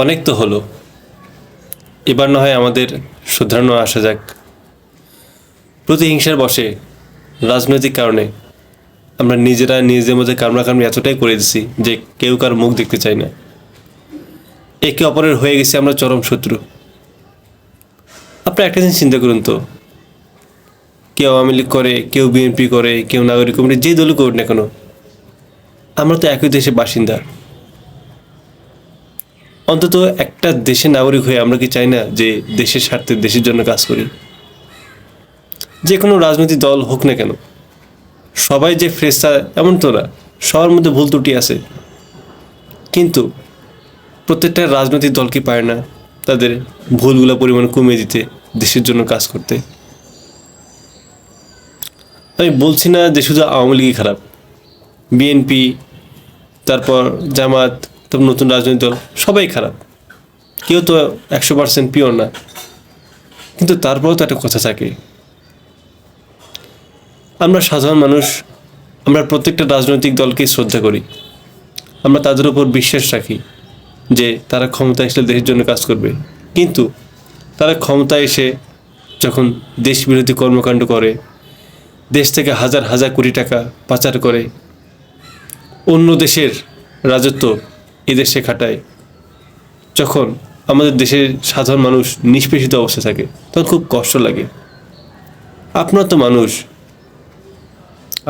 অনেক তো হলো, এবার না হয় আমাদের শুধরানো আসা যাক। প্রতিহিংসার বশে রাজনৈতিক কারণে আমরা নিজেরা নিজেদের মধ্যে কামড়াকামড়ি এতটাই করে দিছি যে কেউ কার মুখ দেখতে চাই না। একে অপরের হয়ে গেছে আমরা চরম শত্রু। আপনারা একটা জিনিস চিন্তা করুন তো, কেউ আওয়ামী লীগ করে, কেউ বিএনপি করে, কেউ নাগরিক কমিটি, যেই দলই করুন না কেন, আমরা তো একই দেশের বাসিন্দা। অন্তত একটা দেশের নাগরিক হয়ে আমরা কি চাই না যে দেশের স্বার্থে দেশের জন্য কাজ করি? যে কোনো রাজনৈতিক দল হোক না কেন, সবাই যে ফ্রেশার এমন তো না, সবার মধ্যে ভুল ত্রুটি আছে। কিন্তু প্রত্যেকটা রাজনৈতিক দল কি পারে না তাদের ভুলগুলো পরিমাণ কমিয়ে দিতে, দেশের জন্য কাজ করতে? আমি বলছি না যে শুধু আওয়ামী লীগই খারাপ, বিএনপি, তারপর জামাত, তারপর নতুন রাজনৈতিক দল, সবাই খারাপ। কেউ তো 100% পিওর না। কিন্তু তারপরেও তো একটা কথা থাকে, আমরা সাধারণ মানুষ, আমরা প্রত্যেকটা রাজনৈতিক দলকে শ্রদ্ধা করি। আমরা তাদের উপর বিশ্বাস রাখি যে তারা ক্ষমতায় এসে দেশের জন্য কাজ করবে। কিন্তু তারা ক্ষমতায় এসে যখন দেশ বিরোধী কর্মকাণ্ড করে, দেশ থেকে হাজার হাজার কোটি টাকা পাচার করে, অন্য দেশের রাজত্ব এদেশে খাটায়, যখন আমাদের দেশের সাধারণ মানুষ নিষ্পেষিত অবস্থা থাকে, তখন খুব কষ্ট লাগে। আপনার তো মানুষ,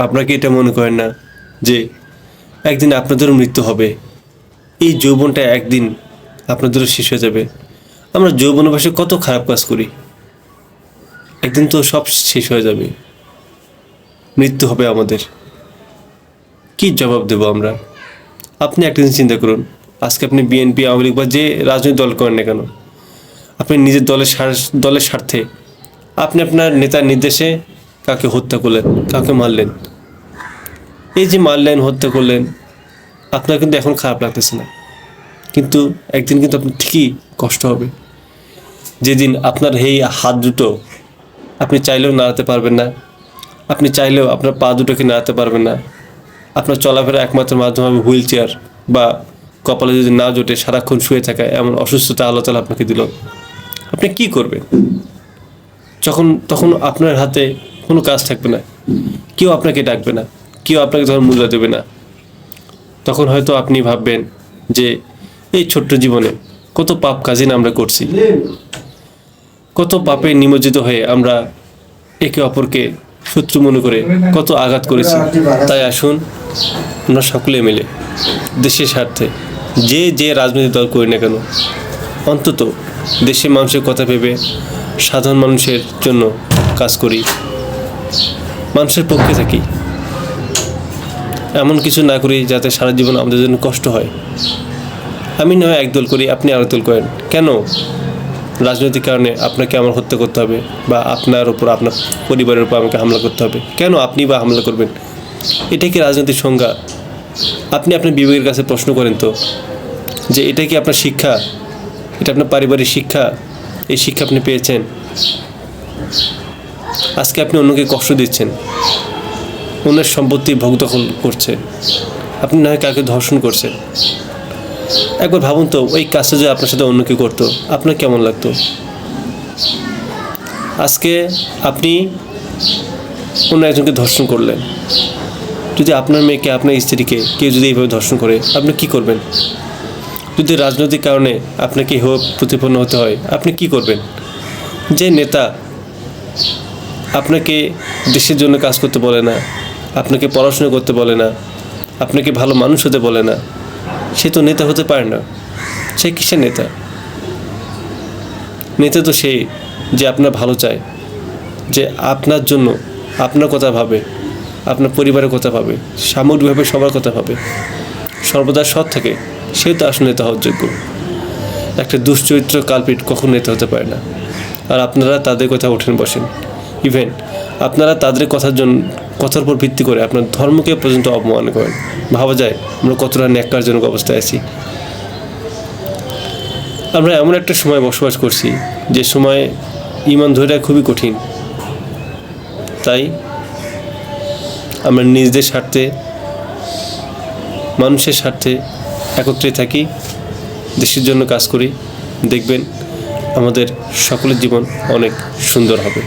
আপনাকে এটা মনে করেন না যে একদিন আপনাদেরও মৃত্যু হবে, এই যৌবনটা একদিন আপনাদেরও শেষ হয়ে যাবে? আমরা যৌবন বয়সে কত খারাপ কাজ করি, একদিন তো সব শেষ হয়ে যাবে, মৃত্যু হবে আমাদের। কি জবাব দেব আমরা? আপনি একটা দিন চিন্তা করুন, আজকে আপনি বিএনপি, আওয়ামী লীগ বা যে রাজনৈতিক দল করেন না কেন, আপনি নিজের দলের স্বার্থে আপনি আপনার নেতার নির্দেশে কাকে হত্যা করলেন, কাকে মারলেন। এই যে মারলেন, হত্যা করলেন, আপনার কিন্তু এখন খারাপ লাগতেছে না, কিন্তু একদিন কিন্তু আপনার ঠিকই কষ্ট হবে। যেদিন আপনার এই হাত দুটো আপনি চাইলেও নাড়াতে পারবেন না, আপনি চাইলেও আপনার পা দুটোকে নাড়াতে পারবেন না, আপনার চলাফেরা একমাত্র মাধ্যম হবে হুইল চেয়ার, বা কপালে যদি না জোটে সারাক্ষণ শুয়ে থাকা এমন অসুস্থতা আল্লাহ তাআলা আপনাকে দিল, আপনি কি করবেন? তখন আপনার হাতে কোনো কাজ থাকবে না, কেউ আপনাকে ডাকবে না, কেউ আপনাকে তখন মূল্য দেবে না। তখন হয়তো আপনি ভাববেন যে এই ছোট্ট জীবনে কত পাপ কাজই না আমরা করছি, কত পাপে নিমজ্জিত হয়ে আমরা একে অপরকে শত্রু মনে করে কত আঘাত করেছি। তাই আসুন আমরা সকলে মিলে দেশের স্বার্থে যে রাজনৈতিক দল করি না কেন, অন্তত দেশের মানুষের কথা ভেবে সাধারণ মানুষের জন্য কাজ করি, মানুষের পক্ষে থাকি। এমন কিছু না করি যাতে সারা জীবন আমাদের জন্য কষ্ট হয়। আমি না হয় একদল করি, আপনি আরেক দল করেন, কেন রাজনৈতিক কারণে আপনাকে আমার হত্যা করতে হবে, বা আপনার উপর, আপনার পরিবারের উপর আমাকে হামলা করতে হবে? কেন আপনি বা হামলা করবেন? এটা কি রাজনৈতিক সংজ্ঞা? আপনি আপনার বিবেকের কাছে প্রশ্ন করেন তো, যে এটা কি আপনার শিক্ষা? এটা আপনার পারিবারিক শিক্ষা? এই শিক্ষা আপনি পেয়েছেন? আজকে আপনি অন্যকে কষ্ট দিচ্ছেন, অন্যের সম্পত্তি ভোগ দখল করছে, আপনি না হয় কাউকে ধর্ষণ করছেন। একবার ভাবুন তো, ওই কাজটা যদি আপনার সাথে অন্য কেউ করতো, আপনার কেমন লাগতো? আজকে আপনি অন্য একজনকে ধর্ষণ করলেন, যদি আপনার মেয়েকে, আপনার স্ত্রীকে কেউ যদি এইভাবে ধর্ষণ করে, আপনি কি করবেন? যদি রাজনৈতিক কারণে আপনাকে প্রতিপন্ন হতে হয়, আপনি কি করবেন? যে নেতা আপনাকে দেশের জন্য কাজ করতে বলে না, আপনাকে পড়াশোনা করতে বলে না, আপনাকে ভালো মানুষ হতে বলে না, সে তো নেতা হতে পারে না। সে কিসের নেতা? নেতা তো সেই যে আপনার ভালো চায়, যে আপনার জন্য আপনার কথা ভাবে, আপনার পরিবারের কথা ভাবে, সামগ্রিকভাবে সবার কথা ভাবে, সর্বদা সৎ থাকে, সে তো আসলে নেতা হওয়ার যোগ্য। একটা দুশ্চরিত্র কালপিট কখন নেতা হতে পারে না। আর আপনারা তাদের কথা ওঠেন বসেন, ইভেন আপনারা তাদের কথার উপর ভিত্তি করে আপনার ধর্মকে পর্যন্ত অপমান করেন। ভাবা যায় আমরা কতটা ন্যাক্কারজনক অবস্থায় আছি। আমরা এমন একটা সময় বসবাস করছি যে সময় ঈমান ধরে রাখা খুবই কঠিন। তাই আমরা নিজেদের স্বার্থে, মানুষের স্বার্থে একত্রে থাকি, দেশের জন্য কাজ করি, দেখবেন আমাদের সকলের জীবন অনেক সুন্দর হবে।